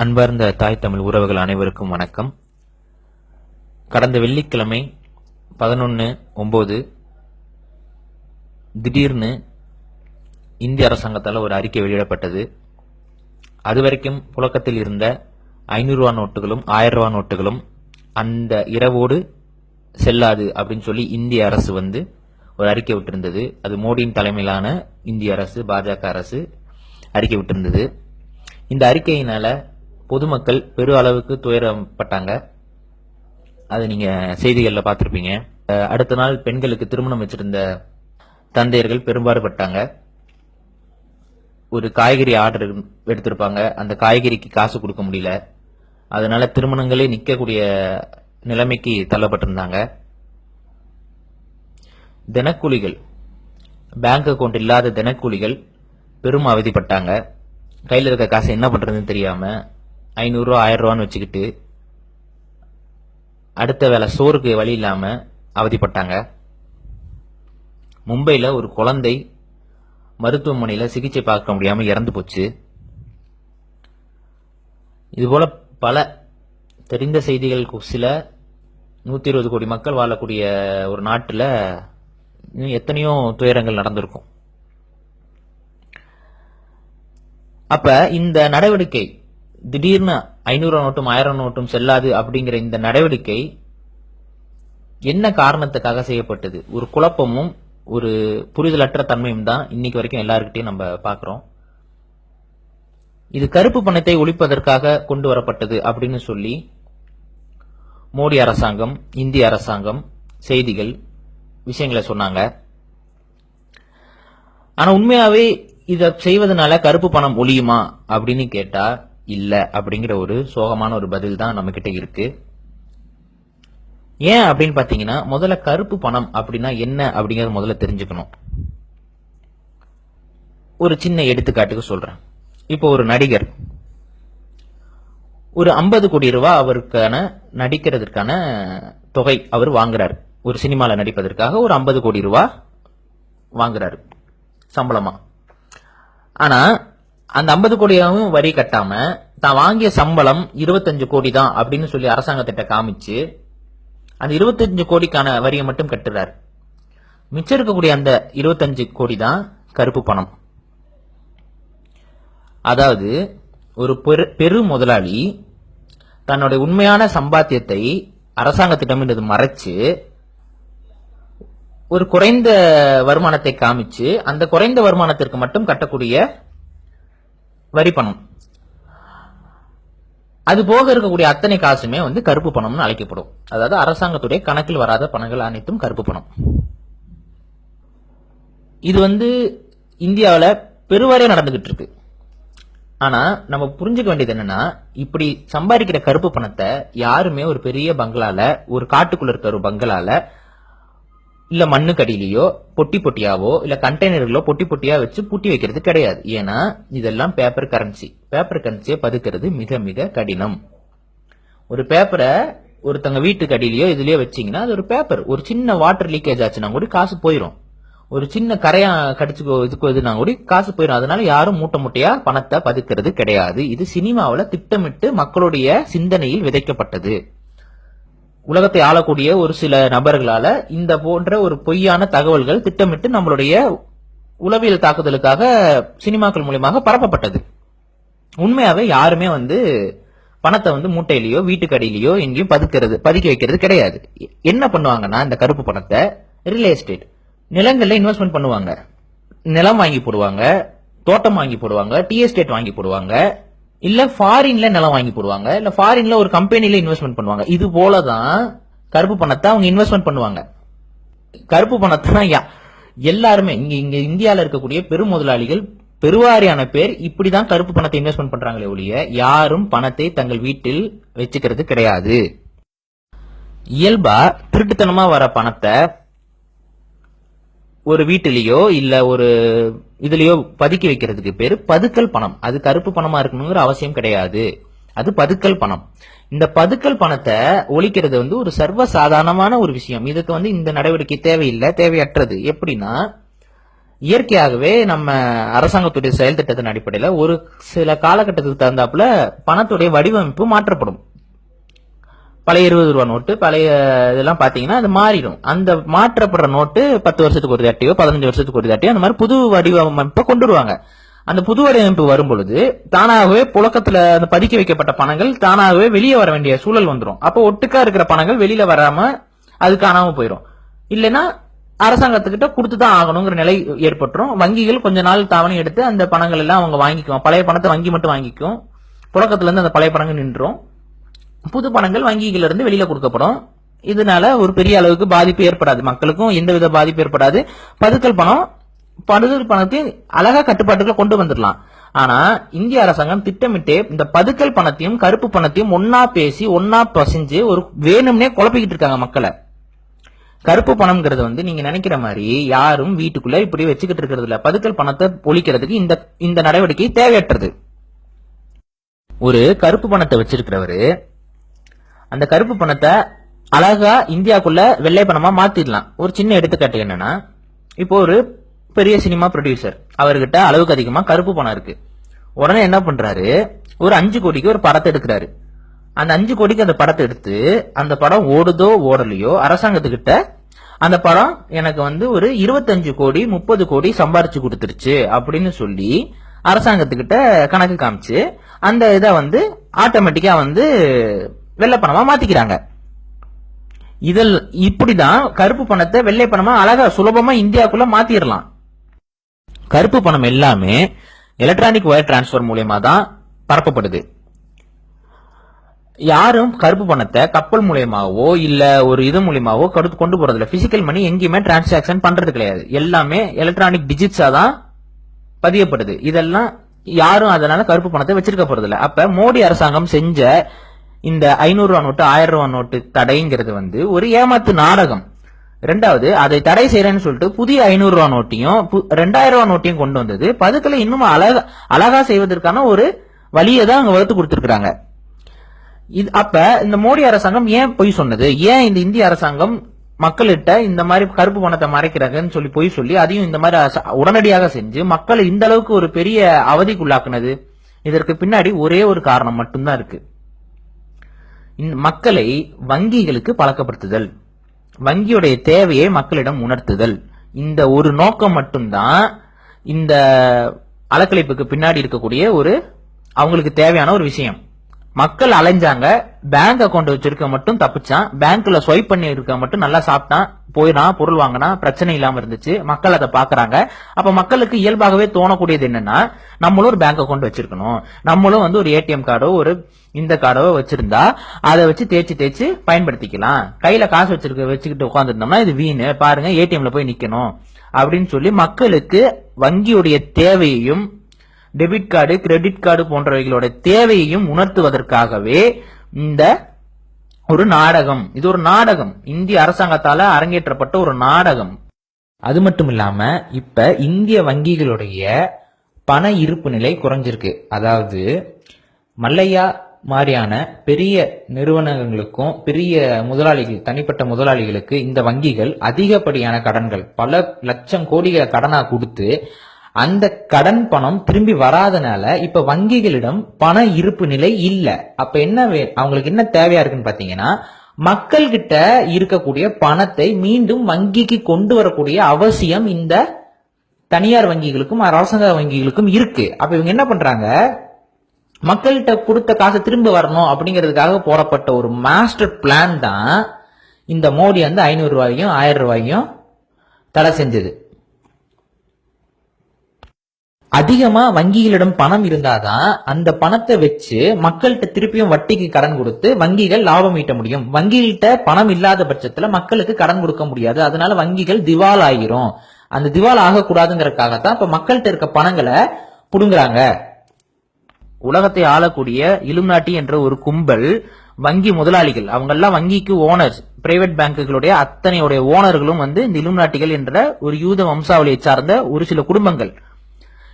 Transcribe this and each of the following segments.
அன்பார்ந்த தாய் தமிழ் உறவுகள் அனைவருக்கும் வணக்கம். கடந்த வெள்ளிக்கிழமை 11/9 திடீர்னு இந்திய அரசாங்கத்தால் ஒரு அறிக்கை வெளியிடப்பட்டது. அதுவரைக்கும் புழக்கத்தில் இருந்த 500 ரூபா நோட்டுகளும் 1000 ரூபா நோட்டுகளும் அந்த இரவோடு செல்லாது அப்படின்னு சொல்லி இந்திய அரசு ஒரு அறிக்கை விட்டிருந்தது. அது மோடியின் தலைமையிலான இந்திய அரசு, பாஜக அரசு அறிக்கை விட்டிருந்தது. இந்த அறிக்கையினால பொதுமக்கள் பெரு அளவுக்கு துயரப்பட்டாங்க. அது நீங்க செய்திகள்ல பார்த்திருப்பீங்க. அடுத்த நாள் பெண்களுக்கு திருமணம் வச்சிருந்த தந்தையர்கள் பெரும்பாடுபட்டாங்க. ஒரு காய்கறி ஆர்டர் எடுத்திருப்பாங்க, அந்த காய்கறிக்கு காசு கொடுக்க முடியல. அதனால திருமணங்களே நிற்கக்கூடிய நிலைமைக்கு தள்ளப்பட்டிருந்தாங்க. தினக்கூலிகள், பேங்க் அக்கௌண்ட் இல்லாத தினக்கூலிகள் பெரும் அவதிப்பட்டாங்க. கையில் இருக்க காசு என்ன பண்றதுன்னு தெரியாம 500 ரூபா 1000 ரூபான்னு வச்சுக்கிட்டு அடுத்த வேலை சோறுக்கு வழி இல்லாம அவதிப்பட்டாங்க. மும்பையில் ஒரு குழந்தை மருத்துவமனையில் சிகிச்சை பார்க்க முடியாம இறந்து போச்சு. இதுபோல பல தெரிந்த செய்திகள் சில 120 கோடி மக்கள் வாழக்கூடிய ஒரு நாட்டில் எத்தனையோ துயரங்கள் நடந்திருக்கும். அப்ப இந்த நடவடிக்கை திடீர்னு 500 நோட்டும் 1000 நோட்டும் செல்லாது அப்படிங்கிற இந்த நடவடிக்கை என்ன காரணத்துக்காக செய்யப்பட்டது? ஒரு குழப்பமும் ஒரு புரிதலற்ற தன்மையும் தான் இன்னைக்கு வரைக்கும் எல்லாருக்கிட்டையும் நம்ம பார்க்கிறோம். இது கருப்பு பணத்தை ஒழிப்பதற்காக கொண்டு வரப்பட்டது அப்படின்னு சொல்லி மோடி அரசாங்கம், இந்திய அரசாங்கம் செய்திகள் விஷயங்களை சொன்னாங்க. ஆனா உண்மையாவே இதை செய்வதனால கருப்பு பணம் ஒழியுமா அப்படின்னு கேட்டா இல்ல அப்படிங்கிற ஒரு சோகமான ஒரு பதில் தான் நம்ம கிட்ட இருக்கு. ஏன் அப்படின்னு பாத்தீங்கன்னா, முதல்ல கருப்பு பணம் அப்படின்னா என்ன அப்படிங்கறத முதல்ல தெரிஞ்சுக்கணும். ஒரு சின்ன எடுத்துக்காட்டுக்கு சொல்றேன். இப்போ ஒரு நடிகர் ஒரு 50 கோடி ரூபாய் அவருக்கான நடிக்கிறதுக்கான தொகை அவர் வாங்குறாரு. ஒரு சினிமால நடிப்பதற்காக ஒரு 50 கோடி ரூபாய் வாங்குறாரு சம்பளமா. ஆனா அந்த 50 கோடியாவும் வரி கட்டாம தான் வாங்கிய சம்பளம் 25 கோடி தான் அப்படின்னு சொல்லி அரசாங்கத்திட்ட காமிச்சு அந்த 25 கோடிக்கான வரியை மட்டும் கட்டுறாரு. மிச்சம் இருக்கக்கூடிய அந்த 25 கோடி தான் கருப்பு பணம். அதாவது ஒரு பெரு முதலாளி தன்னுடைய உண்மையான சம்பாத்தியத்தை அரசாங்கத்திடமிருந்து மறைச்சு ஒரு குறைந்த வருமானத்தை காமிச்சு அந்த குறைந்த வருமானத்திற்கு மட்டும் கட்டக்கூடிய வரி பணம், அது போக இருக்கக்கூடிய அத்தனை காசுமே கருப்பு பணம்னு அழைக்கப்படும். அதாவது அரசாங்கத்துடைய கணக்கில் வராத பணங்கள் அனைத்தும் கருப்பு பணம். இது இந்தியாவில் பெருவாரியா நடந்துகிட்டு இருக்கு. ஆனா நம்ம புரிஞ்சுக்க வேண்டியது என்னன்னா, இப்படி சம்பாதிக்கிற கருப்பு பணத்தை யாருமே ஒரு பெரிய பங்களால, ஒரு காட்டுக்குள்ள இருக்கிற ஒரு பங்களால இல்ல மண்ணுக்கடியிலயோ பொட்டி பொட்டியாவோ இல்ல கண்டெய்னர்களோ பொட்டி பொட்டியா வச்சு பூட்டி வைக்கிறது கிடையாது. ஏன்னா இதெல்லாம் பேப்பர் கரன்சி. பேப்பர் கரன்சியை பதுக்கிறது மிக மிக கடினம். ஒரு பேப்பரை ஒருத்தங்க வீட்டுக்கு அடியிலயோ இதுலயோ வச்சீங்கன்னா அது ஒரு பேப்பர். ஒரு சின்ன வாட்டர் லீக்கேஜ் ஆச்சுன்னா கூட காசு போயிடும். ஒரு சின்ன கரையா கடிச்சுக்கோ இதுனா கூட காசு போயிடும். அதனால யாரும் மூட்டை மூட்டையா பணத்தை பதுக்கிறது கிடையாது. இது சினிமாவில திட்டமிட்டு மக்களுடைய சிந்தனையில் விதைக்கப்பட்டது. உலகத்தை ஆளக்கூடிய ஒரு சில நபர்களால இந்த போன்ற ஒரு பொய்யான தகவல்கள் திட்டமிட்டு நம்மளுடைய உளவியல் தாக்குதலுக்காக சினிமாக்கள் மூலமாக பரப்பப்பட்டது. உண்மையாவே யாருமே பணத்தை மூட்டையிலயோ வீட்டுக்கு அடியிலயோ எங்கேயும் பதுக்க வைக்கிறது கிடையாது. என்ன பண்ணுவாங்கன்னா, இந்த கருப்பு பணத்தை ரியல் எஸ்டேட் நிலங்கள்ல இன்வெஸ்ட்மெண்ட் பண்ணுவாங்க. நிலம் வாங்கி போடுவாங்க, தோட்டம் வாங்கி போடுவாங்க, டீ எஸ்டேட் வாங்கி போடுவாங்க, இல்ல ஃபாரின்ல நிலம் வாங்கி போடுவாங்க, இல்ல ஃபாரின்ல ஒரு கம்பெனில இன்வெஸ்ட்மெண்ட் பண்ணுவாங்க. இது போலதான் கருப்பு பணத்தை அவங்க இன்வெஸ்ட்மெண்ட் பண்ணுவாங்க. கருப்பு பணத்தை எல்லாருமே இங்க இந்தியாவில் இருக்கக்கூடிய பெரும் முதலாளிகள் பெருவாரியான பேர் இப்படிதான் கருப்பு பணத்தை இன்வெஸ்ட்மெண்ட் பண்றாங்களே ஒழிய யாரும் பணத்தை தங்கள் வீட்டில் வச்சுக்கிறது கிடையாது. இயல்பா திருட்டுத்தனமா வர பணத்தை ஒரு வீட்டிலேயோ இல்ல ஒரு இதுலயோ பதுக்கி வைக்கிறதுக்கு பேரு பதுக்கல் பணம். அது கருப்பு பணமா இருக்கணுங்கிற அவசியம் கிடையாது. அது பதுக்கல் பணம். இந்த பதுக்கல் பணத்தை ஒழிக்கிறது ஒரு சர்வ சாதாரணமான ஒரு விஷயம். இதுக்கு இந்த நடவடிக்கை தேவையில்லை, தேவையற்றது. எப்படின்னா, இயற்கையாகவே நம்ம அரசாங்கத்துடைய செயல் திட்டத்தின் அடிப்படையில ஒரு சில காலகட்டத்துக்கு தகுந்தாப்புல பணத்துடைய வடிவமைப்பு மாற்றப்படும். பழைய 20 ரூபா நோட்டு பழைய இதெல்லாம் பாத்தீங்கன்னா அது மாறிடும். அந்த மாற்றப்படுற நோட்டு 10 வருஷத்துக்கு ஒரு தாட்டியோ 15 வருஷத்துக்கு ஒரு தாட்டியோ அந்த மாதிரி புது வடிவமைப்பை கொண்டு வருவாங்க. அந்த புது வடிவமைப்பு வரும் பொழுது தானாகவே புழக்கத்துல அந்த பதுக்கி வைக்கப்பட்ட பணங்கள் தானாகவே வெளியே வர வேண்டிய சூழல் வந்துடும். அப்போ ஒட்டுக்கா இருக்கிற பணங்கள் வெளியில வராம அது காணாம போயிடும். இல்லைன்னா அரசாங்கத்துக்கிட்ட கொடுத்துதான் ஆகணுங்கிற நிலை ஏற்பட்டுரும். வங்கிகள் கொஞ்ச நாள் தவணை எடுத்து அந்த பணங்கள் எல்லாம் அவங்க வாங்கிக்குவோம். பழைய பணத்தை வங்கி மட்டும் வாங்கிக்கும். புழக்கத்துல இருந்து அந்த பழைய பணங்கள் நின்றும். புது பணங்கள் வங்கிகள் இருந்து வெளியில கொடுக்கப்படும். இதனால ஒரு பெரிய அளவுக்கு பாதிப்பு ஏற்படாது. மக்களுக்கும் எந்தவித பாதிப்பு ஏற்படாது. பதுக்கல் பணத்தையும் அழகா கட்டுப்பாட்டுக்குள்ள கொண்டு வந்துடலாம். ஆனா இந்திய அரசாங்கம் திட்டமிட்டே இந்த பதுக்கல் பணத்தையும் கருப்பு பணத்தையும் ஒன்னா பேசி ஒன்னா பசிஞ்சு ஒரு வேணும்னே குழப்பிக்கிட்டு இருக்காங்க மக்களை. கருப்பு பணம்ங்கிறது நீங்க நினைக்கிற மாதிரி யாரும் வீட்டுக்குள்ள இப்படி வச்சுக்கிட்டு இருக்கிறது இல்ல. பதுக்கல் பணத்தை ஒழிக்கிறதுக்கு இந்த நடவடிக்கை தேவையற்றது. ஒரு கருப்பு பணத்தை வச்சிருக்கிறவரு அந்த கருப்பு பணத்தை அழகா இந்தியாக்குள்ள வெள்ளை பணமா மாத்திடலாம். ஒரு சின்ன எடுத்துக்காட்டு என்னன்னா, இப்போ ஒரு பெரிய சினிமா ப்ரொடியூசர், அவர்கிட்ட அளவுக்கு அதிகமா கருப்பு பணம் இருக்கு. உடனே என்ன பண்றாரு, ஒரு 5 கோடிக்கு ஒரு படத்தை எடுக்கிறாரு. அந்த 5 கோடிக்கு அந்த படத்தை எடுத்து அந்த படம் ஓடுதோ ஓடலையோ அரசாங்கத்துக்கிட்ட அந்த படம் எனக்கு ஒரு 25 கோடி 30 கோடி சம்பாரிச்சு கொடுத்துருச்சு அப்படின்னு சொல்லி அரசாங்கத்துக்கிட்ட கணக்கு காமிச்சு அந்த இதை ஆட்டோமேட்டிக்கா வெள்ளை பணமா மாத்திக்கிறாங்க. இதில் இப்படிதான் கருப்பு பணத்தை வெள்ளை பணமா அழகா சுலபமா இந்தியாக்குள்ள மாத்திரலாம். கருப்பு பணம் எல்லாமே எலக்ட்ரானிக் வயர் டிரான்ஸ்பர் மூலமா தான் பரப்பப்படுது. யாரும் கருப்பு பணத்தை கப்பல் மூலியமாவோ இல்ல ஒரு இது மூலியமாவோ கொண்டு போறது இல்ல. பிசிக்கல் மணி எங்கேயுமே டிரான்சாக்சன் பண்றது கிடையாது. எல்லாமே எலக்ட்ரானிக் டிஜிட்ஸா தான் பதியப்படுது. இதெல்லாம் யாரும் அதனால கருப்பு பணத்தை வச்சிருக்க போறது இல்ல. அப்ப மோடி அரசாங்கம் செஞ்ச இந்த 500 ரூபா நோட்டு 1000 ரூபா நோட்டு தடைங்கிறது ஒரு ஏமாத்து நாடகம். ரெண்டாவது, அதை தடை செய்யறேன்னு சொல்லிட்டு புதிய 500 ரூபா நோட்டையும் 2000 ரூபா நோட்டையும் கொண்டு வந்தது பதுக்கலை இன்னும் அழகா செய்வதற்கான ஒரு வழியை தான் அங்க வகுத்து கொடுத்திருக்காங்க. அப்ப இந்த மோடி அரசாங்கம் ஏன் பொய் சொன்னது? ஏன் இந்த இந்திய அரசாங்கம் மக்கள்கிட்ட இந்த மாதிரி கருப்பு பணத்தை மறைக்கிறாங்கன்னு சொல்லி பொய் சொல்லி அதையும் இந்த மாதிரி உடனடியாக செஞ்சு மக்களை இந்த அளவுக்கு ஒரு பெரிய அவதிக்குள்ளாக்குனது? இதற்கு பின்னாடி ஒரே ஒரு காரணம் மட்டும்தான் இருக்கு. மக்களை வங்கிகளுக்கு பழக்கப்படுத்துதல், வங்கியுடைய தேவையை மக்களிடம் உணர்த்துதல். இந்த ஒரு நோக்கம் மட்டும்தான் இந்த அலக்கழிப்புக்கு பின்னாடி இருக்கக்கூடிய அவங்களுக்கு தேவையான ஒரு விஷயம். மக்கள் அலைஞ்சாங்க, பேங்க் அக்கௌண்ட் வச்சிருக்க மட்டும் தப்பிச்சான், பேங்க்ல ஸ்வைப் பண்ணி இருக்க மட்டும் நல்லா சாப்பிட்டான், போயிடான், பொருள் வாங்கினா, பிரச்சனை இல்லாம இருந்துச்சு. மக்கள் அதை பாக்குறாங்க. அப்ப மக்களுக்கு இயல்பாகவே தோணக்கூடியது என்னன்னா, நம்மளும் ஒரு பேங்க் அக்கௌண்ட் வச்சிருக்கணும், நம்மளும் ஒரு ஏடிஎம் கார்டோ ஒரு இந்த கார்டோ வச்சிருந்தா அதை வச்சு தேய்ச்சி பயன்படுத்திக்கலாம். கையில காசு வச்சுக்கிட்டு உட்கார்ந்து இருந்தோம்னா இது வீணு, பாருங்க ஏடிஎம்ல போய் நிக்கணும் அப்படின்னு சொல்லி மக்களுக்கு வங்கியுடைய தேவையையும் டெபிட் கார்டு கிரெடிட் கார்டு போன்றவைகளோட தேவையையும் உணர்த்துவதற்காகவே இந்த ஒரு நாடகம். இது ஒரு நாடகம், இந்திய அரசாங்கத்தால அரங்கேற்றப்பட்ட ஒரு நாடகம். அது மட்டும் இல்லாம இப்ப இந்திய வங்கிகளுடைய பண இருப்பு நிலை குறைஞ்சிருக்கு. அதாவது மல்லையா மாதிரியான பெரிய நிறுவனங்களுக்கும் பெரிய முதலாளிகள், தனிப்பட்ட முதலாளிகளுக்கு இந்த வங்கிகள் அதிகப்படியான கடன்கள், பல லட்சம் கோடிகளை கடனா கொடுத்து அந்த கடன் பணம் திரும்பி வராதனால இப்ப வங்கிகளிடம் பண இருப்பு நிலை இல்ல. அப்ப என்ன அவங்களுக்கு என்ன தேவையா இருக்குன்னு பாத்தீங்கன்னா, மக்கள் கிட்ட இருக்கக்கூடிய பணத்தை மீண்டும் வங்கிக்கு கொண்டு வரக்கூடிய அவசியம் இந்த தனியார் வங்கிகளுக்கும் அரசாங்க வங்கிகளுக்கும் இருக்கு. அப்ப இவங்க என்ன பண்றாங்க, மக்கள்கிட்ட கொடுத்த காசை திரும்ப வரணும் அப்படிங்கிறதுக்காக போடப்பட்ட ஒரு மாஸ்டர் பிளான் தான் இந்த மோடி 500 ரூபாயும் 1000 ரூபாயும் தடை செஞ்சது. அதிகமா வங்கிகளிடம் பணம் இருந்தாதான் அந்த பணத்தை வச்சு மக்கள்கிட்ட திருப்பியும் வட்டிக்கு கடன் கொடுத்து வங்கிகள் லாபம் ஈட்ட முடியும். வங்கிகிட்ட பணம் இல்லாத பட்சத்துல மக்களுக்கு கடன் கொடுக்க முடியாது. அதனால வங்கிகள் திவால் ஆகிரும். அந்த திவால் ஆகக்கூடாதுங்கிறதுக்காகத்தான் இப்ப மக்கள்கிட்ட இருக்க பணங்களை புடுங்குறாங்க. உலகத்தை ஆளக்கூடிய இலுமினாட்டி என்ற ஒரு கும்பல் வங்கி முதலாளிகள், அவங்க எல்லாம் வங்கிக்கு ஓனர்ஸ், பிரைவேட் பேங்குகளுடைய அத்தனையுடைய ஓனர்களும் இந்த இலுமினாட்டிகள் என்ற ஒரு யூத வம்சாவளியை சார்ந்த ஒரு சில குடும்பங்கள்.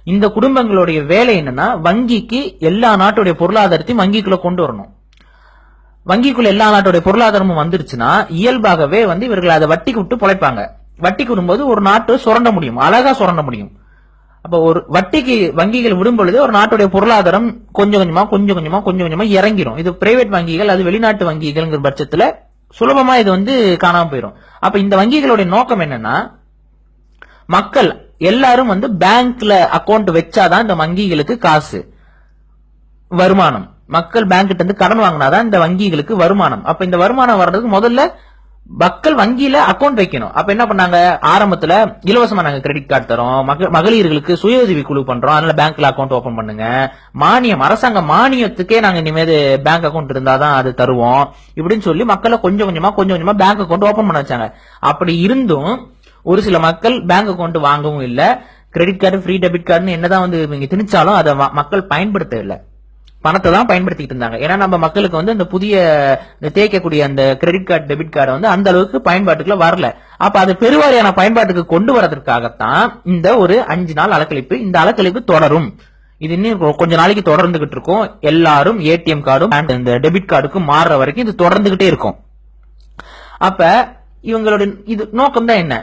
இந்த குடும்பங்களுடைய வேலை என்னன்னா, வங்கிக்கு எல்லா நாட்டுடைய பொருளாதாரத்தையும் வங்கிக்குள்ள கொண்டு வரணும். வங்கிக்குள்ள எல்லா நாட்டுடைய பொருளாதாரமும் வந்துருச்சுன்னா இயல்பாகவே இவர்கள் அதை வட்டிக்கு விட்டு பொழைப்பாங்க. வட்டிக்கு விடும்போது ஒரு நாட்டு சுரண்ட முடியும், அழகா சுரண்ட முடியும். அப்ப ஒரு வட்டிக்கு வங்கிகள் விடும் பொழுது ஒரு நாட்டுடைய பொருளாதாரம் கொஞ்சம் கொஞ்சமா இறங்கிடும். இது பிரைவேட் வங்கிகள், அது வெளிநாட்டு வங்கிகள்ங்கிற பட்சத்துல சுலபமா இது காணாம போயிடும். அப்ப இந்த வங்கிகளுடைய நோக்கம் என்னன்னா, மக்கள் எல்லாரும் பேங்க்ல அக்கௌண்ட் வச்சாதான் இந்த வங்கிகளுக்கு காசு வருமானம். மக்கள் பேங்க் கிட்ட இருந்து கடன் வாங்கினாதான் இந்த வங்கிகளுக்கு வருமானம். அப்ப இந்த வருமானம் வர்றதுக்கு முதல்ல மக்கள் வங்கியில அக்கௌண்ட் வைக்கணும். அப்ப என்ன பண்ணாங்க, ஆரம்பத்துல இலவசமா நாங்க கிரெடிட் கார்டு தரோம், மகளிர்களுக்கு சுய உதவி குழு பண்றோம், அதனால பேங்க்ல அக்கௌண்ட் ஓபன் பண்ணுங்க, மானியம், அரசாங்க மானியத்துக்கே நாங்க இனிமேல் பேங்க் அக்கௌண்ட் இருந்தாதான் அது தருவோம் இப்படின்னு சொல்லி மக்களை கொஞ்சம் கொஞ்சமா பேங்க் அக்கௌண்ட் ஓபன் பண்ண வச்சாங்க. அப்படி இருந்தும் ஒரு சில மக்கள் பேங்க் அக்கௌண்ட் வாங்கவும் இல்ல, கிரெடிட் கார்டு, ஃப்ரீ டெபிட் கார்டுன்னு என்னதான் இவங்க திணிச்சாலும் அதை மக்கள் பயன்படுத்தவில்லை, பணத்தை தான் பயன்படுத்திட்டு இருந்தாங்க. ஏன்னா நம்ம மக்களுக்கு அந்த புதிய தேய்க்கக்கூடிய அந்த கிரெடிட் கார்டு, டெபிட் கார்டு அந்த அளவுக்கு பயன்பாட்டுக்குள்ள வரல. அப்ப அது பெருவாரியான பயன்பாட்டுக்கு கொண்டு வரதற்காகத்தான் இந்த ஒரு 5 நாள் அலக்கழிப்பு. இந்த அலக்கழிப்பு தொடரும், இது இன்னும் கொஞ்ச நாளைக்கு தொடர்ந்துகிட்டு இருக்கும். எல்லாரும் ஏடிஎம் கார்டும் இந்த டெபிட் கார்டுக்கும் மாறுற வரைக்கும் இது தொடர்ந்துகிட்டே இருக்கும். அப்ப இவங்களுடைய இது நோக்கம் தான் என்ன,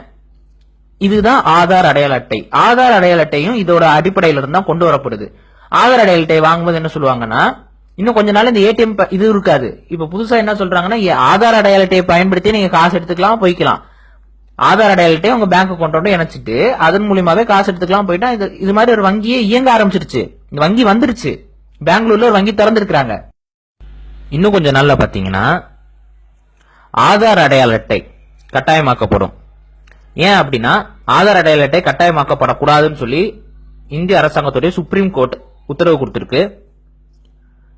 இதுதான் ஆதார் அடையாள அட்டை. ஆதார் அடையாள அட்டையும் இதோட அடிப்படையில இருந்தா கொண்டு வரப்படுது. ஆதார் அடையாள அட்டை வாங்கும்போது என்ன சொல்லுவாங்கன்னா, இன்னும் கொஞ்ச நாள் இந்த ஏடிஎம் இது இருக்காது. இப்ப புதுசா என்ன சொல்றாங்கன்னா, ஆதார் அடையாள அட்டையை பயன்படுத்தி நீங்க காசு எடுத்துக்கலாம், போய்க்கலாம். ஆதார் அடையாள அட்டையை உங்க பேங்க் அக்கௌண்டோட இணைச்சிட்டு அதன் மூலியமாவே காசு எடுத்துக்கலாம், போயிட்டா இது மாதிரி ஒரு வங்கியே இயங்க ஆரம்பிச்சிருச்சு. இந்த வங்கி வந்துருச்சு, பெங்களூர்ல ஒரு வங்கி திறந்திருக்கிறாங்க. இன்னும் கொஞ்ச நாள்ல பாத்தீங்கன்னா ஆதார் அடையாள அட்டை கட்டாயமாக்கப்படும். ஏன் அப்படின்னா, ஆதார் அடையாள அட்டை கட்டாயமாக்கப்படக்கூடாதுன்னு சொல்லி இந்திய அரசாங்கத்துடைய சுப்ரீம் கோர்ட் உத்தரவு கொடுத்திருக்கு.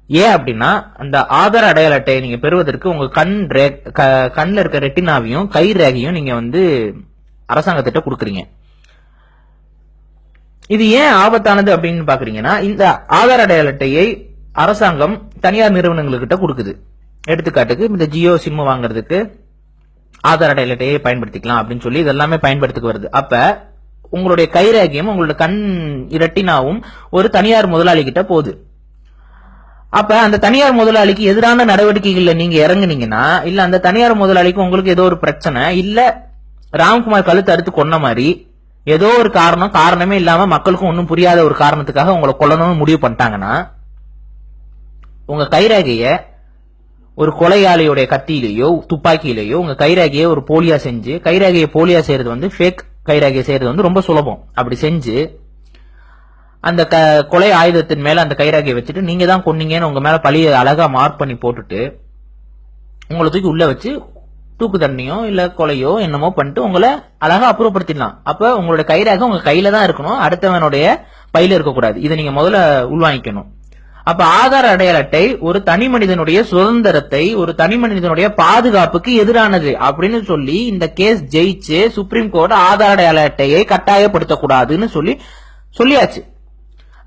ஏன் அப்படின்னா, அந்த ஆதார் அடையாள அட்டையை நீங்க பெறுவதற்கு உங்க கண்ணில் இருக்க ரெட்டினாவையும் கை ரேகையும் நீங்க அரசாங்கத்திட்ட கொடுக்குறீங்க. இது ஏன் ஆபத்தானது அப்படின்னு பாக்குறீங்கன்னா, இந்த ஆதார் அடையாள அட்டையை அரசாங்கம் தனியார் நிறுவனங்களுக்கு கொடுக்குது. எடுத்துக்காட்டுக்கு இந்த ஜியோ சிம் வாங்குறதுக்கு ஆதார் அடையாள அட்டையை பயன்படுத்திக்கலாம் அப்படின்னு சொல்லி இதெல்லாமே பயன்படுத்திக்கு வருது. அப்ப உங்களுடைய கைரேகையும் உங்களுடைய கண் இரட்டினாவும் ஒரு தனியார் முதலாளி கிட்ட போகுது. அப்ப அந்த தனியார் முதலாளிக்கு எதிரான நடவடிக்கைகள்ல நீங்க இறங்குனீங்கன்னா, இல்ல அந்த தனியார் முதலாளிக்கு உங்களுக்கு ஏதோ ஒரு பிரச்சனை, இல்ல ராம்குமார் கழுத்து அறுத்து கொன்ன மாதிரி ஏதோ ஒரு காரணமே இல்லாம மக்களுக்கும் ஒன்னும் புரியாத ஒரு காரணத்துக்காக உங்களை கொல்லணும்னு முடிவு பண்ணிட்டாங்கன்னா, உங்க கைரேகைய ஒரு கொலையாளியுடைய கத்தியிலேயோ துப்பாக்கியிலேயோ உங்க கைரேகையை ஒரு போலியா செஞ்சு, கைரேகையை போலியா செய்யறது ஃபேக் கைரேகையை செய்யறது ரொம்ப சுலபம். அப்படி செஞ்சு அந்த கொலை ஆயுதத்தின் மேல அந்த கைரேகையை வச்சுட்டு நீங்க தான் கொன்னீங்கன்னு உங்க மேல பழிய அழகா மார்க் பண்ணி போட்டுட்டு உங்களை தூக்கி உள்ள வச்சு தூக்கு தண்ணியோ இல்ல கொலையோ என்னமோ பண்ணிட்டு உங்களை அழகா அப்புறப்படுத்திடலாம். அப்ப உங்களுடைய கைரேகை உங்க கையில தான் இருக்கணும், அடுத்தவனுடைய பையில இருக்கக்கூடாது. இதை நீங்க முதல்ல உள்வாங்கிக்கணும். அப்ப ஆதார் அடையாள அட்டை ஒரு தனி மனிதனுடைய சுதந்திரத்தை, ஒரு தனி மனிதனுடைய பாதுகாப்புக்கு எதிரானது அப்படின்னு சொல்லி இந்த கேஸ் ஜெயிச்சு சுப்ரீம் கோர்ட் ஆதார் அடையாள அட்டையை கட்டாயப்படுத்தக்கூடாதுன்னு சொல்லியாச்சு.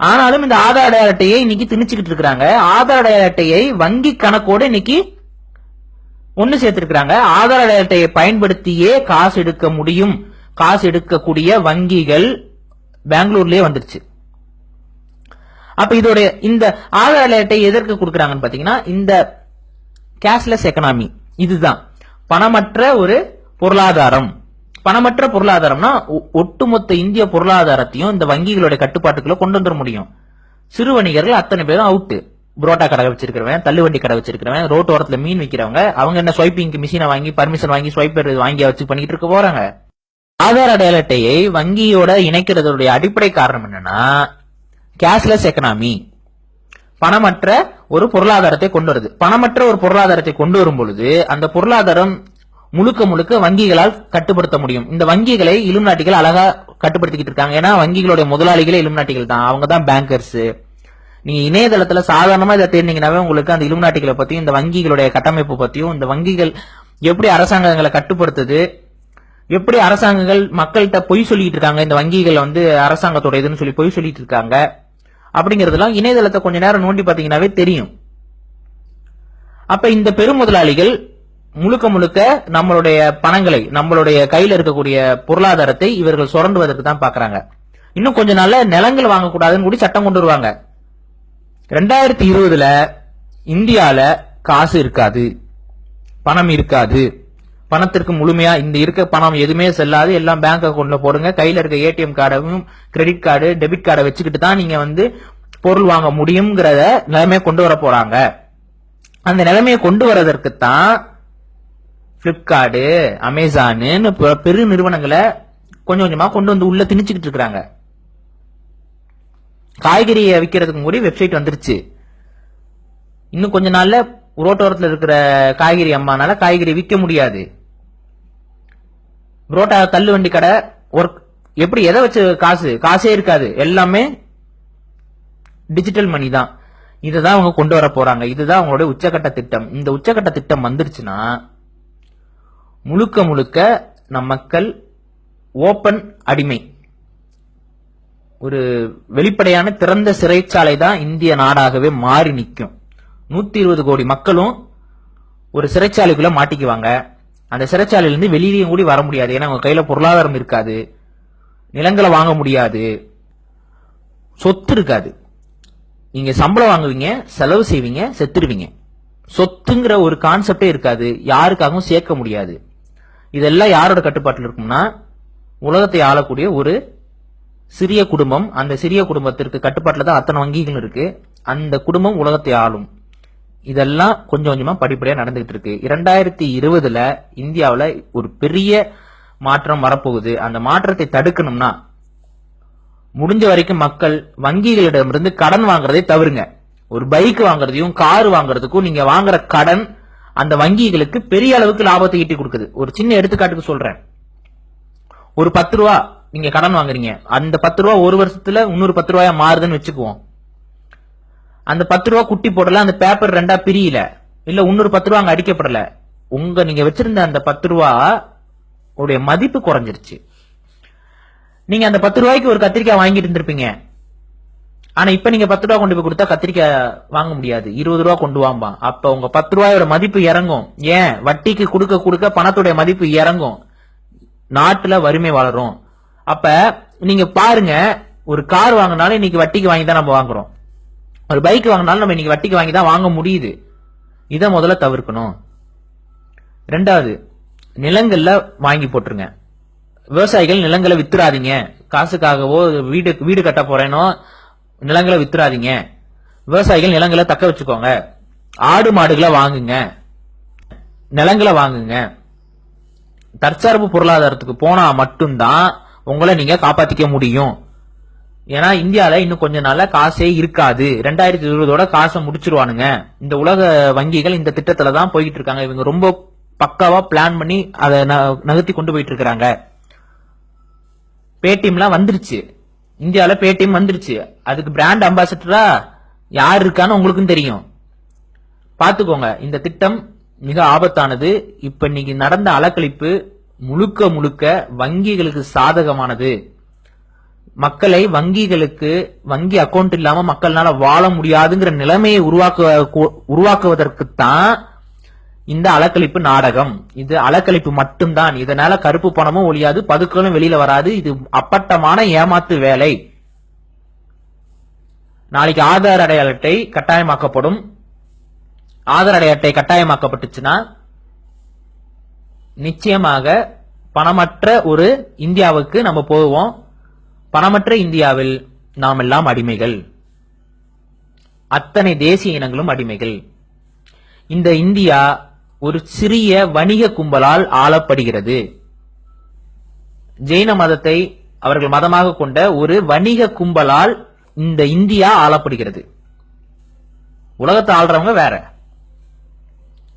ஆனாலும் இந்த ஆதார் அடையாள அட்டையை இன்னைக்கு திணிச்சுக்கிட்டு இருக்காங்க. ஆதார் அடையாள அட்டையை வங்கி கணக்கோடு இன்னைக்கு ஒன்னு சேர்த்திருக்கிறாங்க. ஆதார் அடையாள அட்டையை பயன்படுத்தியே காசு எடுக்க முடியும், காசு எடுக்கக்கூடிய வங்கிகள் பெங்களூர்லயே வந்துருச்சு. அப்ப இதோட இந்த ஆதார் அடையாள அட்டை எதற்கு கொடுக்கறாங்கன்னு பாத்தீங்கன்னா, இந்த கேஷ்லெஸ் எக்கனாமி, இதுதான் பணமற்ற ஒரு பொருளாதாரம். பணமற்ற பொருளாதாரம்னா ஒட்டுமொத்த இந்திய பொருளாதாரத்தையும் இந்த வங்கிகளுடைய கட்டுப்பாட்டுக்குள்ள கொண்டு வந்துட முடியும். சிறு வணிகர்கள் அத்தனை பேரும் அவுட். புரோட்டா கடை வச்சிருக்கிறவன், தள்ளுவண்டி கடை வச்சிருக்கிறவன், ரோட்டு ஓரத்துல மீன் விற்கிறவங்க, அவங்க என்ன ஸ்வைப்பிங் மிஷினை வாங்கி பர்மிஷன் வாங்கி ஸ்வைப்பர் வாங்கி வச்சு பண்ணிட்டு இருக்க போறாங்க. ஆதார் அடையாள அட்டையை வங்கியோட இணைக்கிறதுடைய அடிப்படை காரணம் என்னன்னா, கேஷ்லெஸ் எக்கனாமி, பணமற்ற ஒரு பொருளாதாரத்தை கொண்டு வருது. பணமற்ற ஒரு பொருளாதாரத்தை கொண்டு வரும் பொழுது அந்த பொருளாதாரம் முழுக்க வங்கிகளால் கட்டுப்படுத்த முடியும். இந்த வங்கிகளை இலுமினாட்டிகள் அழகா கட்டுப்படுத்திக்கிட்டு இருக்காங்க. ஏன்னா வங்கிகளுடைய முதலாளிகளே இலுமினாட்டிகள் தான், அவங்க தான் பேங்கர்ஸ். நீங்க இணையதளத்துல சாதாரணமா இதை தேர்ந்தீங்கன்னாவே உங்களுக்கு அந்த இலுமினாட்டிகளை பத்தியும் இந்த வங்கிகளுடைய கட்டமைப்பு பத்தியும், இந்த வங்கிகள் எப்படி அரசாங்கங்களை கட்டுப்படுத்துது, எப்படி அரசாங்கங்கள் மக்கள்கிட்ட பொய் சொல்லிட்டு இருக்காங்க, இந்த வங்கிகள் அரசாங்கத்தோட இதுன்னு சொல்லி பொய் சொல்லிட்டு இருக்காங்க அப்படிங்கறதெல்லாம் இணையதளத்தை கொஞ்ச நேரம் நோண்டி பாத்தீங்கன்னாவே தெரியும். அப்ப இந்த பெரும் முதலாளிகள் முழுக்க நம்மளுடைய பணங்களை, நம்மளுடைய கையில இருக்கக்கூடிய பொருளாதாரத்தை இவர்கள் சுரண்டுவதற்கு தான் பாக்குறாங்க. இன்னும் கொஞ்ச நாள்ல நிலங்கள் வாங்கக்கூடாதுன்னு கூட சட்டம் கொண்டு வருவாங்க. 2020 இந்தியால காசு இருக்காது, பணம் இருக்காது, பணத்திற்கு முழுமையா இந்த இருக்க பணம் எதுவுமே செல்லாது, எல்லாம் பேங்க் அக்கௌண்ட்ல போடுங்க, கையில இருக்க ஏடிஎம் கார்டையும் கிரெடிட் கார்டு டெபிட் கார்டை வச்சுக்கிட்டு தான் நீங்க பொருள் வாங்க முடியுங்கிறத நிலைமையை கொண்டு வர போறாங்க. அந்த நிலைமையை கொண்டு வரதற்கு தான் பிளிப்கார்டு, அமேசான்னு பெரு நிறுவனங்களை கொஞ்சம் கொஞ்சமா கொண்டு வந்து உள்ள திணிச்சுக்கிட்டு இருக்காங்க. காய்கறியை விற்கிறதுக்கு கூட வெப்சைட் வந்துருச்சு. இன்னும் கொஞ்ச நாள்ல ரோட்டோரத்தில் இருக்கிற காய்கறி அம்மானால காய்கறி விற்க முடியாது. புரோட்டா தள்ளு வண்டி கடை எப்படி எதை வச்சு காசே இருக்காது, எல்லாமே டிஜிட்டல் மணி தான். இதுதான் அவங்க கொண்டு வர போறாங்க. இதுதான் அவங்களுடைய உச்சகட்ட திட்டம். இந்த உச்சகட்ட திட்டம் வந்துருச்சுன்னா முழுக்க முழுக்க நம் மக்கள் ஓபன் அடிமை, ஒரு வெளிப்படையான திறந்த சிறைச்சாலை தான் இந்திய நாடாகவே மாறி நிற்கும். 120 கோடி மக்களும் ஒரு சிறைச்சாலைக்குள்ள மாட்டிக்குவாங்க. அந்த சிறைச்சாலையிலிருந்து வெளியிலையும் கூடி வர முடியாது. ஏன்னா அவங்க கையில பொருளாதாரம் இருக்காது, நிலங்களை வாங்க முடியாது, சொத்து இருக்காது. நீங்க சம்பளம் வாங்குவீங்க, செலவு செய்வீங்க, செத்துருவீங்க. சொத்துங்கிற ஒரு கான்செப்டே இருக்காது, யாருக்காகவும் சேர்க்க முடியாது. இதெல்லாம் யாரோட கட்டுப்பாட்டில் இருக்கும்னா உலகத்தை ஆளக்கூடிய ஒரு சிறிய குடும்பம். அந்த சிறிய குடும்பத்திற்கு கட்டுப்பாட்டில் தான் அத்தனை வங்கிகள் இருக்கு. அந்த குடும்பம் உலகத்தை ஆளும். இதெல்லாம் கொஞ்சம் கொஞ்சமா படிப்படியா நடந்துகிட்டு இருக்கு. 2020 இந்தியாவில் ஒரு பெரிய மாற்றம் வரப்போகுது. அந்த மாற்றத்தை தடுக்கணும்னா முடிஞ்ச வரைக்கும் மக்கள் வங்கிகளிடமிருந்து கடன் வாங்குறதை தவிருங்க. ஒரு பைக் வாங்குறதையும் கார் வாங்குறதுக்கும் நீங்க வாங்குற கடன் அந்த வங்கிகளுக்கு பெரிய அளவுக்கு லாபத்தை ஈட்டி கொடுக்குது. ஒரு சின்ன எடுத்துக்காட்டுக்கு சொல்றேன். ஒரு 10 ரூபா நீங்க கடன் வாங்குறீங்க, அந்த 10 ரூபா ஒரு வருஷத்துல இன்னொரு 10 ரூபாயா மாறுதுன்னு வச்சுக்குவோம். அந்த 10 ரூபா குட்டி போடல, அந்த பேப்பர் ரெண்டா பிரியல, இல்ல இன்னொரு 10 ரூபா அங்க அடிக்கப்படல, நீங்க வச்சிருந்த அந்த 10 ரூபா உடைய மதிப்பு குறைஞ்சிருச்சு. நீங்க அந்த 10 ரூபாய்க்கு ஒரு கத்திரிக்காய் வாங்கிட்டு இருந்திருப்பீங்க. ஆனா இப்ப நீங்க 10 ரூபா கொண்டு போய் கொடுத்தா கத்திரிக்காய் வாங்க முடியாது, 20 ரூபா கொண்டு வாம்பா. அப்ப உங்க 10 ரூபாயோட மதிப்பு இறங்கும். ஏன்? வட்டிக்கு கொடுக்க கொடுக்க பணத்துடைய மதிப்பு இறங்கும், நாட்டுல வறுமை வளரும். அப்ப நீங்க பாருங்க, ஒரு கார் வாங்கினாலும் இன்னைக்கு வட்டிக்கு வாங்கி தான் நம்ம வாங்குறோம், ஒரு பைக் வாங்கினாலும் நம்ம இன்னைக்கு வட்டிக்கு வாங்கி தான் வாங்க முடியுது. இதை முதல்ல தவிர்க்கணும். ரெண்டாவது, நிலங்கள்ல வாங்கி போட்டுருங்க. விவசாயிகள் நிலங்களை வித்துறாதீங்க. காசுக்காகவோ வீடு கட்ட போறேனோ நிலங்களை வித்துறாதீங்க. விவசாயிகள் நிலங்களை தக்க வச்சுக்கோங்க. ஆடு மாடுகளை வாங்குங்க, நிலங்களை வாங்குங்க. தற்சார்பு பொருளாதாரத்துக்கு போனா மட்டும்தான் உங்களை நீங்க காப்பாத்திக்க முடியும். ஏன்னா இந்தியால இன்னும் கொஞ்ச நாள்ல காசே இருக்காது. 2020 காசை முடிச்சிருவானுங்க. இந்த உலக வங்கிகள் இந்த திட்டத்துல தான் போயிட்டு இருக்காங்க. இவங்க ரொம்ப பக்காவா பிளான் பண்ணி அதை நகர்த்தி கொண்டு போயிட்டு இருக்காங்க. பேடிஎம்லாம் வந்துருச்சு, இந்தியால பேடிஎம் வந்துருச்சு. அதுக்கு பிராண்ட் அம்பாசிடரா யார் இருக்கான்னு உங்களுக்கும் தெரியும். பாத்துக்கோங்க, இந்த திட்டம் மிக ஆபத்தானது. இப்ப இன்னைக்கு நடந்த அலக்கழிப்பு முழுக்க முழுக்க வங்கிகளுக்கு சாதகமானது. மக்களை வங்கி அக்கௌண்ட் இல்லாம மக்கள்னால வாழ முடியாதுங்கிற நிலைமையை உருவாக்குவதற்குத்தான் இந்த அலக்கழிப்பு நாடகம். இது அலக்கழிப்பு மட்டும்தான். இதனால கருப்பு பணமும் ஒழியாது, பதுக்களும் வெளியில வராது. இது அப்பட்டமான ஏமாத்து வேலை. நாளைக்கு ஆதார் அடையாள அட்டை கட்டாயமாக்கப்படும். ஆதார் அடையாள அட்டை கட்டாயமாக்கப்பட்டுச்சுன்னா நிச்சயமாக பணமற்ற ஒரு இந்தியாவுக்கு நம்ம போவோம். பணமற்ற இந்தியாவில் நாம் எல்லாம் அடிமைகள், அத்தனை தேசிய இனங்களும் அடிமைகள். இந்த இந்தியா ஒரு சிறிய வணிக கும்பலால் ஆளப்படுகிறது. ஜெயின மதத்தை அவர்கள் மதமாக கொண்ட ஒரு வணிக கும்பலால் இந்த இந்தியா ஆளப்படுகிறது. உலகத்தை ஆள்றவங்க வேற,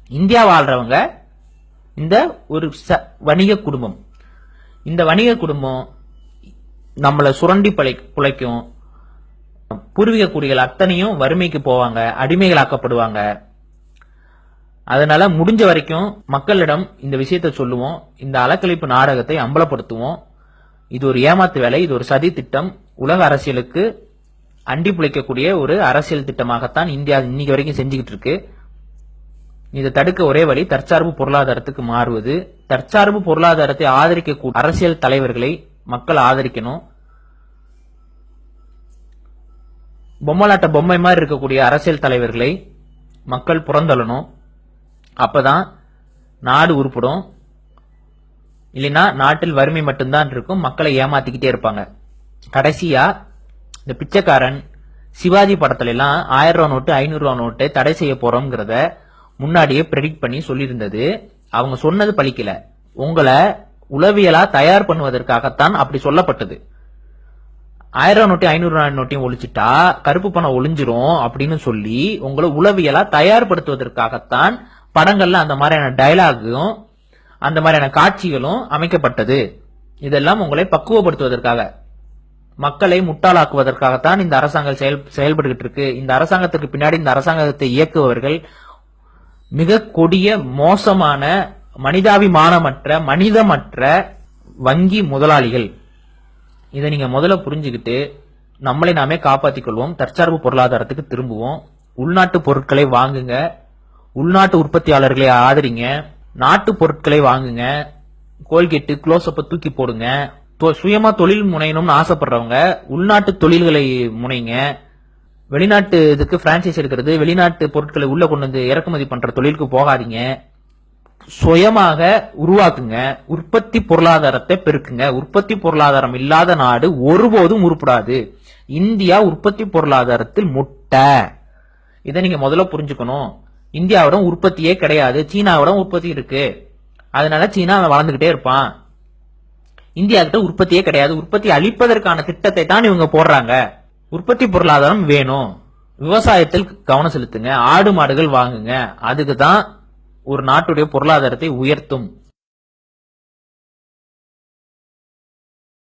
இந்தியாவை ஆள்றவங்க இந்த ஒரு வணிக குடும்பம். இந்த வணிக குடும்பம் நம்மளை சுரண்டி பிழைக்கும். பூர்வீக குடிகள் அத்தனையும் வறுமைக்கு போவாங்க, அடிமைகளாக்கப்படுவாங்க. அதனால முடிஞ்ச வரைக்கும் மக்களிடம் இந்த விஷயத்தை சொல்லுவோம். இந்த அலக்கழிப்பு நாடகத்தை அம்பலப்படுத்துவோம். இது ஒரு ஏமாத்து வேலை, இது ஒரு சதி திட்டம். உலக அரசியலுக்கு அண்டி பிழைக்கக்கூடிய ஒரு அரசியல் திட்டமாகத்தான் இந்தியா இன்னைக்கு வரைக்கும் செஞ்சுக்கிட்டு இருக்கு. இதை தடுக்க ஒரே வழி தற்சார்பு பொருளாதாரத்துக்கு மாறுவது. தற்சார்பு பொருளாதாரத்தை ஆதரிக்க அரசியல் தலைவர்களை மக்கள் ஆதரிக்கணும். பொம்மலாட்ட பொம்மை மாதிரி இருக்கக்கூடிய அரசியல் தலைவர்களை மக்கள் புறந்தள்ளணும். அப்பதான் நாடு உருப்படும். இல்லைன்னா நாட்டில் வறுமை மட்டும்தான் இருக்கும், மக்களை ஏமாத்திக்கிட்டே இருப்பாங்க. கடைசியா இந்த பிச்சைக்காரன் சிவாஜி படத்துல எல்லாம் 1000 ரூபா நோட்டு 500 ரூபா நோட்டு தடை செய்ய போறோம்ங்கிறத முன்னாடியே ப்ரெடிக்ட் பண்ணி சொல்லியிருந்தது. அவங்க சொன்னது பலிக்கல. உங்களை உளவியலா தயார் பண்ணுவதற்காகத்தான் அப்படி சொல்லப்பட்டது. 1000 ரூபா நோட்டு 500 ரூபா நோட்டையும் ஒழிச்சிட்டா கருப்பு பணம் ஒளிஞ்சிரும் அப்படின்னு சொல்லி உங்களை உளவியலா தயார்படுத்துவதற்காகத்தான் படங்கள்ல அந்த மாதிரியான டயலாகும் அந்த மாதிரியான காட்சிகளும் அமைக்கப்பட்டது. இதெல்லாம் உங்களை பக்குவப்படுத்துவதற்காக, மக்களை முட்டாளாக்குவதற்காகத்தான் இந்த அரசாங்கம் செயல்பட்டு இருக்கு. இந்த அரசாங்கத்துக்கு பின்னாடி இந்த அரசாங்கத்தை இயக்குபவர்கள் மிக கொடிய மோசமான மனிதாபிமானமற்ற மனிதமற்ற வங்கி முதலாளிகள். இதை நீங்க முதல்ல புரிஞ்சுக்கிட்டு நம்மளை நாமே காப்பாற்றிக் கொள்வோம், தற்சார்பு பொருளாதாரத்துக்கு திரும்புவோம். உள்நாட்டு பொருட்களை வாங்குங்க, உள்நாட்டு உற்பத்தியாளர்களை ஆதரிங்க, நாட்டு பொருட்களை வாங்குங்க, கோல்கேட்டு க்ளோஸ்அப்ப தூக்கி போடுங்க. சுயமா தொழில் முனையணும்னு ஆசைப்படுறவங்க உள்நாட்டு தொழில்களை முனைங்க. வெளிநாட்டு இதுக்கு பிரான்சைஸ் எடுக்கிறது, வெளிநாட்டு பொருட்களை உள்ள கொண்டு வந்து இறக்குமதி பண்ற தொழிலுக்கு போகாதீங்க. சுயமாக உருவாக்குங்க, உற்பத்தி பொருளாதாரத்தை பெருக்குங்க. உற்பத்தி பொருளாதாரம் இல்லாத நாடு ஒருபோதும் உருப்படாது. இந்தியா உற்பத்தி பொருளாதாரத்தில் முட்டை. இதை நீங்க முதல்ல புரிஞ்சுக்கணும். இந்தியாவிடம் உற்பத்தியே கிடையாது, சீனாவிடம் உற்பத்தி இருக்கு. அதனால சீனா வளர்ந்துகிட்டே இருப்பான். இந்தியா கிட்ட உற்பத்தியே கிடையாது. உற்பத்தி அளிப்பதற்கான திட்டத்தை தான் இவங்க போடுறாங்க. உற்பத்தி பொருளாதாரம் வேணும், விவசாயத்தில் கவனம் செலுத்துங்க, ஆடு மாடுகள் வாங்குங்க. அதுக்கு தான் ஒரு நாட்டுடைய பொருளாதாரத்தை உயர்த்தும்.